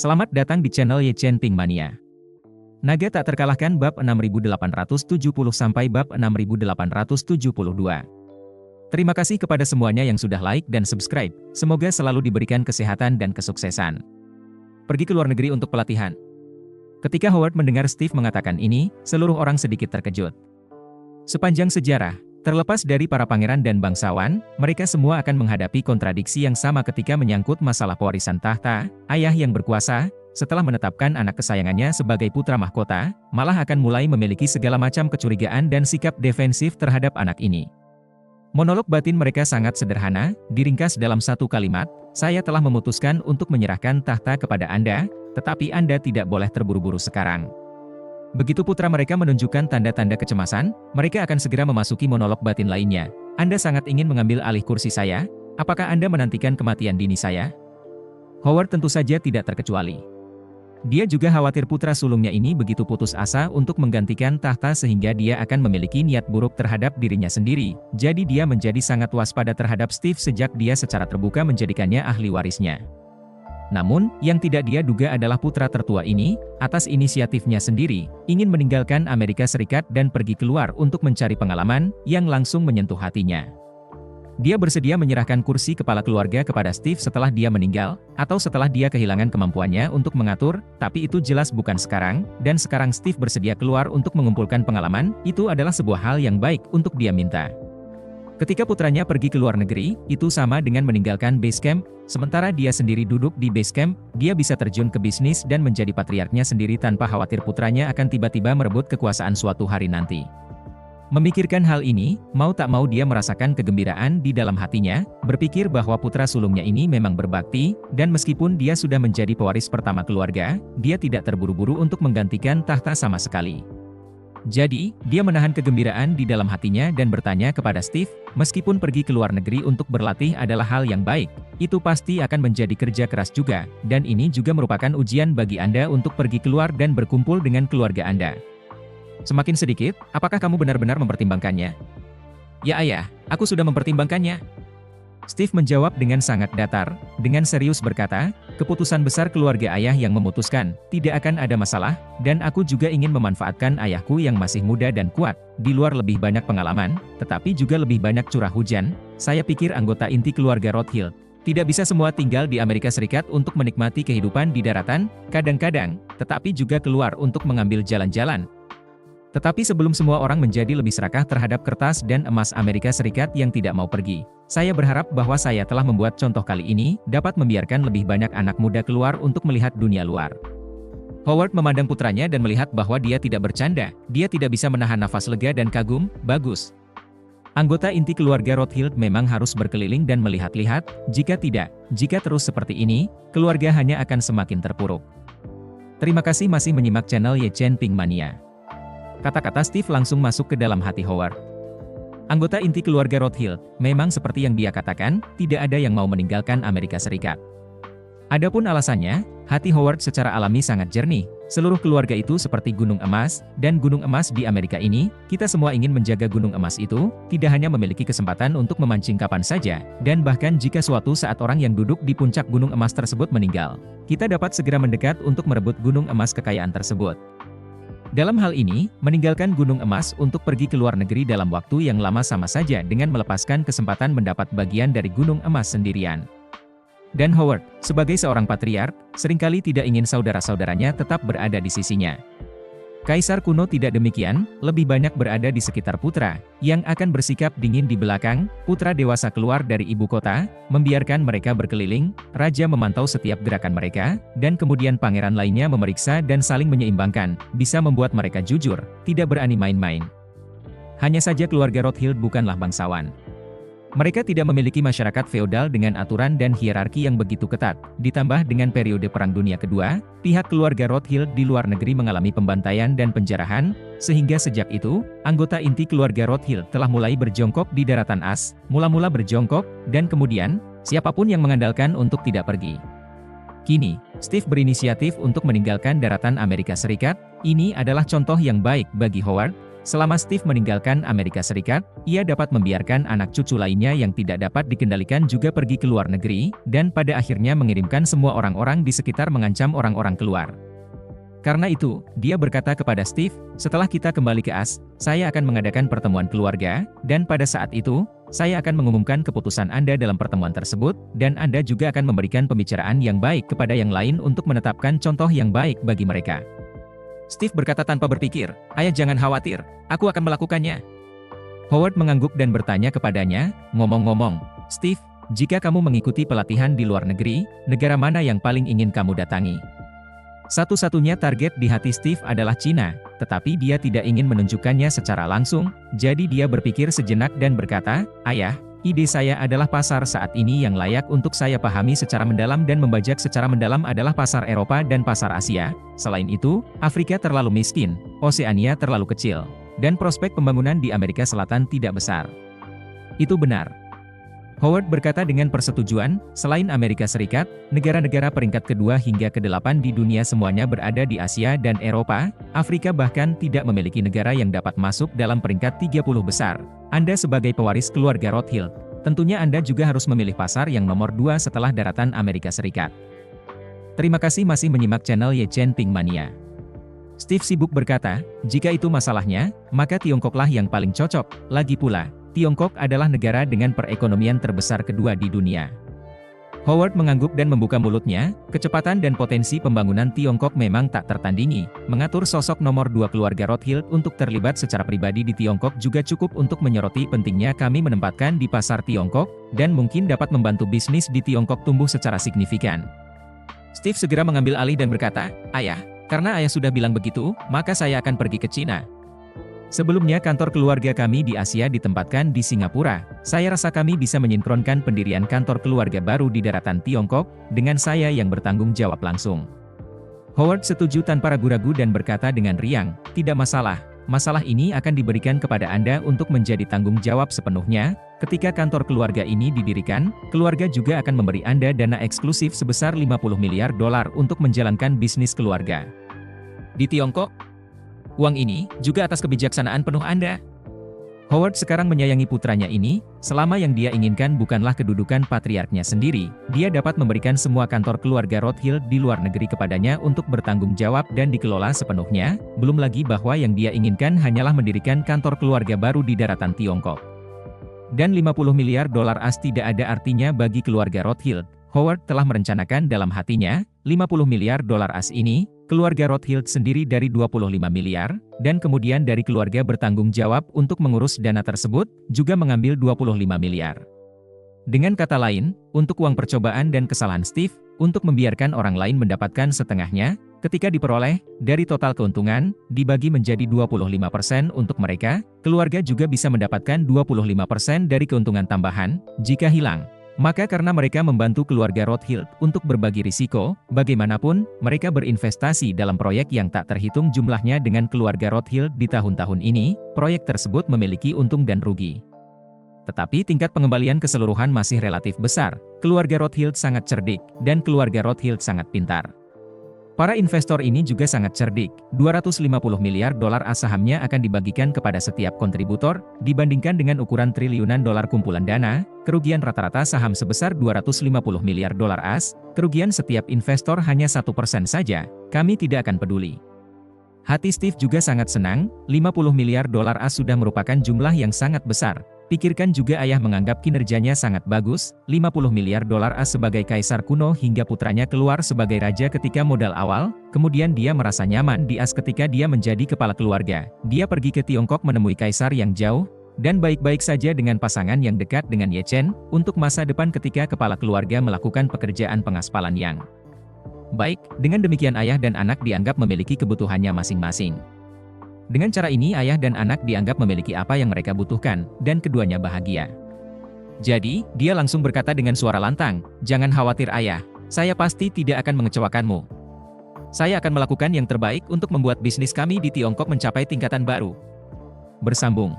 Selamat datang di channel Ye Chen Ping Mania. Naga tak terkalahkan bab 6870 sampai bab 6872. Terima kasih kepada semuanya yang sudah like dan subscribe. Semoga selalu diberikan kesehatan dan kesuksesan. Pergi ke luar negeri untuk pelatihan. Ketika Howard mendengar Steve mengatakan ini, seluruh orang sedikit terkejut. Sepanjang sejarah, terlepas dari para pangeran dan bangsawan, mereka semua akan menghadapi kontradiksi yang sama ketika menyangkut masalah pewarisan tahta. Ayah yang berkuasa, setelah menetapkan anak kesayangannya sebagai putra mahkota, malah akan mulai memiliki segala macam kecurigaan dan sikap defensif terhadap anak ini. Monolog batin mereka sangat sederhana, diringkas dalam satu kalimat, "Saya telah memutuskan untuk menyerahkan tahta kepada Anda, tetapi Anda tidak boleh terburu-buru sekarang." Begitu putra mereka menunjukkan tanda-tanda kecemasan, mereka akan segera memasuki monolog batin lainnya. "Anda sangat ingin mengambil alih kursi saya? Apakah Anda menantikan kematian dini saya?" Howard tentu saja tidak terkecuali. Dia juga khawatir putra sulungnya ini begitu putus asa untuk menggantikan tahta sehingga dia akan memiliki niat buruk terhadap dirinya sendiri. Jadi dia menjadi sangat waspada terhadap Steve sejak dia secara terbuka menjadikannya ahli warisnya. Namun, yang tidak dia duga adalah putra tertua ini, atas inisiatifnya sendiri, ingin meninggalkan Amerika Serikat dan pergi keluar untuk mencari pengalaman yang langsung menyentuh hatinya. Dia bersedia menyerahkan kursi kepala keluarga kepada Steve setelah dia meninggal, atau setelah dia kehilangan kemampuannya untuk mengatur, tapi itu jelas bukan sekarang, dan sekarang Steve bersedia keluar untuk mengumpulkan pengalaman, itu adalah sebuah hal yang baik untuk dia minta. Ketika putranya pergi ke luar negeri, itu sama dengan meninggalkan base camp, sementara dia sendiri duduk di base camp, dia bisa terjun ke bisnis dan menjadi patriarknya sendiri tanpa khawatir putranya akan tiba-tiba merebut kekuasaan suatu hari nanti. Memikirkan hal ini, mau tak mau dia merasakan kegembiraan di dalam hatinya, berpikir bahwa putra sulungnya ini memang berbakti, dan meskipun dia sudah menjadi pewaris pertama keluarga, dia tidak terburu-buru untuk menggantikan tahta sama sekali. Jadi, dia menahan kegembiraan di dalam hatinya dan bertanya kepada Steve, meskipun pergi ke luar negeri untuk berlatih adalah hal yang baik, itu pasti akan menjadi kerja keras juga, dan ini juga merupakan ujian bagi Anda untuk pergi keluar dan berkumpul dengan keluarga Anda. Semakin sedikit, apakah kamu benar-benar mempertimbangkannya? Ya ayah, aku sudah mempertimbangkannya. Steve menjawab dengan sangat datar, dengan serius berkata, keputusan besar keluarga ayah yang memutuskan, tidak akan ada masalah, dan aku juga ingin memanfaatkan ayahku yang masih muda dan kuat, di luar lebih banyak pengalaman, tetapi juga lebih banyak curah hujan. Saya pikir anggota inti keluarga Rothschild tidak bisa semua tinggal di Amerika Serikat untuk menikmati kehidupan di daratan, kadang-kadang, tetapi juga keluar untuk mengambil jalan-jalan. Tetapi sebelum semua orang menjadi lebih serakah terhadap kertas dan emas Amerika Serikat yang tidak mau pergi, saya berharap bahwa saya telah membuat contoh kali ini, dapat membiarkan lebih banyak anak muda keluar untuk melihat dunia luar. Howard memandang putranya dan melihat bahwa dia tidak bercanda, dia tidak bisa menahan nafas lega dan kagum, bagus. Anggota inti keluarga Rothschild memang harus berkeliling dan melihat-lihat, jika tidak, jika terus seperti ini, keluarga hanya akan semakin terpuruk. Terima kasih masih menyimak channel Ye Chen Ping Mania. Kata-kata Steve langsung masuk ke dalam hati Howard. Anggota inti keluarga Rothschild, memang seperti yang dia katakan, tidak ada yang mau meninggalkan Amerika Serikat. Adapun alasannya, hati Howard secara alami sangat jernih. Seluruh keluarga itu seperti gunung emas, dan gunung emas di Amerika ini, kita semua ingin menjaga gunung emas itu, tidak hanya memiliki kesempatan untuk memancing kapan saja, dan bahkan jika suatu saat orang yang duduk di puncak gunung emas tersebut meninggal, kita dapat segera mendekat untuk merebut gunung emas kekayaan tersebut. Dalam hal ini, meninggalkan gunung emas untuk pergi ke luar negeri dalam waktu yang lama sama saja dengan melepaskan kesempatan mendapat bagian dari gunung emas sendirian. Dan Howard, sebagai seorang patriark, seringkali tidak ingin saudara-saudaranya tetap berada di sisinya. Kaisar kuno tidak demikian, lebih banyak berada di sekitar putra, yang akan bersikap dingin di belakang. Putra dewasa keluar dari ibu kota, membiarkan mereka berkeliling, raja memantau setiap gerakan mereka, dan kemudian pangeran lainnya memeriksa dan saling menyeimbangkan, bisa membuat mereka jujur, tidak berani main-main. Hanya saja keluarga Rothschild bukanlah bangsawan. Mereka tidak memiliki masyarakat feodal dengan aturan dan hierarki yang begitu ketat. Ditambah dengan periode Perang Dunia Kedua, pihak keluarga Rothschild di luar negeri mengalami pembantaian dan penjarahan, sehingga sejak itu, anggota inti keluarga Rothschild telah mulai berjongkok di daratan as, mula-mula berjongkok, dan kemudian, siapapun yang mengandalkan untuk tidak pergi. Kini, Steve berinisiatif untuk meninggalkan daratan Amerika Serikat. Ini adalah contoh yang baik bagi Howard. selama Steve meninggalkan Amerika Serikat, ia dapat membiarkan anak cucu lainnya yang tidak dapat dikendalikan juga pergi ke luar negeri, dan pada akhirnya mengirimkan semua orang-orang di sekitar mengancam orang-orang keluar. Karena itu, dia berkata kepada Steve, setelah kita kembali ke AS, saya akan mengadakan pertemuan keluarga, dan pada saat itu, saya akan mengumumkan keputusan Anda dalam pertemuan tersebut, dan Anda juga akan memberikan pembicaraan yang baik kepada yang lain untuk menetapkan contoh yang baik bagi mereka. Steve berkata tanpa berpikir, ayah jangan khawatir, aku akan melakukannya. Howard mengangguk dan bertanya kepadanya, ngomong-ngomong, Steve, jika kamu mengikuti pelatihan di luar negeri, negara mana yang paling ingin kamu datangi? Satu-satunya target di hati Steve adalah Cina, tetapi dia tidak ingin menunjukkannya secara langsung, jadi dia berpikir sejenak dan berkata, ayah, ide saya adalah pasar saat ini yang layak untuk saya pahami secara mendalam dan membajak secara mendalam adalah pasar Eropa dan pasar Asia. Selain itu, Afrika terlalu miskin, Oseania terlalu kecil, dan prospek pembangunan di Amerika Selatan tidak besar. Itu benar. Howard berkata dengan persetujuan, selain Amerika Serikat, negara-negara peringkat kedua hingga ke-8 di dunia semuanya berada di Asia dan Eropa, Afrika bahkan tidak memiliki negara yang dapat masuk dalam peringkat 30 besar. Anda sebagai pewaris keluarga Rothschild, tentunya Anda juga harus memilih pasar yang nomor 2 setelah daratan Amerika Serikat. Terima kasih masih menyimak channel Ye Chen Ping Mania. Steve sibuk berkata, jika itu masalahnya, maka Tiongkoklah yang paling cocok, lagi pula. Tiongkok adalah negara dengan perekonomian terbesar kedua di dunia. Howard mengangguk dan membuka mulutnya, kecepatan dan potensi pembangunan Tiongkok memang tak tertandingi. Mengatur sosok nomor 2 keluarga Rothschild untuk terlibat secara pribadi di Tiongkok juga cukup untuk menyoroti pentingnya kami menempatkan di pasar Tiongkok, dan mungkin dapat membantu bisnis di Tiongkok tumbuh secara signifikan. Steve segera mengambil alih dan berkata, ayah, karena ayah sudah bilang begitu, maka saya akan pergi ke Cina. Sebelumnya kantor keluarga kami di Asia ditempatkan di Singapura. Saya rasa kami bisa menyinkronkan pendirian kantor keluarga baru di daratan Tiongkok, dengan saya yang bertanggung jawab langsung. Howard setuju tanpa ragu-ragu dan berkata dengan riang, tidak masalah, masalah ini akan diberikan kepada Anda untuk menjadi tanggung jawab sepenuhnya. Ketika kantor keluarga ini didirikan, keluarga juga akan memberi Anda dana eksklusif sebesar $50 miliar untuk menjalankan bisnis keluarga di Tiongkok. Uang ini juga atas kebijaksanaan penuh Anda. Howard sekarang menyayangi putranya ini, selama yang dia inginkan bukanlah kedudukan patriarknya sendiri, dia dapat memberikan semua kantor keluarga Rothschild di luar negeri kepadanya untuk bertanggung jawab dan dikelola sepenuhnya, belum lagi bahwa yang dia inginkan hanyalah mendirikan kantor keluarga baru di daratan Tiongkok. Dan $50 miliar AS tidak ada artinya bagi keluarga Rothschild. Howard telah merencanakan dalam hatinya, $50 miliar AS ini, keluarga Rothschild sendiri dari 25 miliar, dan kemudian dari keluarga bertanggung jawab untuk mengurus dana tersebut, juga mengambil 25 miliar. Dengan kata lain, untuk uang percobaan dan kesalahan Steve, untuk membiarkan orang lain mendapatkan setengahnya, ketika diperoleh, dari total keuntungan, dibagi menjadi 25% untuk mereka, keluarga juga bisa mendapatkan 25% dari keuntungan tambahan, jika hilang. Maka karena mereka membantu keluarga Rothschild untuk berbagi risiko, bagaimanapun, mereka berinvestasi dalam proyek yang tak terhitung jumlahnya dengan keluarga Rothschild di tahun-tahun ini, proyek tersebut memiliki untung dan rugi. Tetapi tingkat pengembalian keseluruhan masih relatif besar, keluarga Rothschild sangat cerdik, dan keluarga Rothschild sangat pintar. Para investor ini juga sangat cerdik, $250 miliar AS sahamnya akan dibagikan kepada setiap kontributor, dibandingkan dengan ukuran triliunan dolar kumpulan dana, kerugian rata-rata saham sebesar $250 miliar AS, kerugian setiap investor hanya 1% saja, kami tidak akan peduli. Hati Steve juga sangat senang, $50 miliar AS sudah merupakan jumlah yang sangat besar. Pikirkan juga ayah menganggap kinerjanya sangat bagus, $50 miliar AS sebagai kaisar kuno hingga putranya keluar sebagai raja ketika modal awal, kemudian dia merasa nyaman di AS ketika dia menjadi kepala keluarga. Dia pergi ke Tiongkok menemui kaisar yang jauh, dan baik-baik saja dengan pasangan yang dekat dengan Ye Chen, untuk masa depan ketika kepala keluarga melakukan pekerjaan pengaspalan yang baik. Dengan demikian ayah dan anak dianggap memiliki kebutuhannya masing-masing. Dengan cara ini ayah dan anak dianggap memiliki apa yang mereka butuhkan, dan keduanya bahagia. Jadi, dia langsung berkata dengan suara lantang, jangan khawatir ayah, saya pasti tidak akan mengecewakanmu. Saya akan melakukan yang terbaik untuk membuat bisnis kami di Tiongkok mencapai tingkatan baru. Bersambung.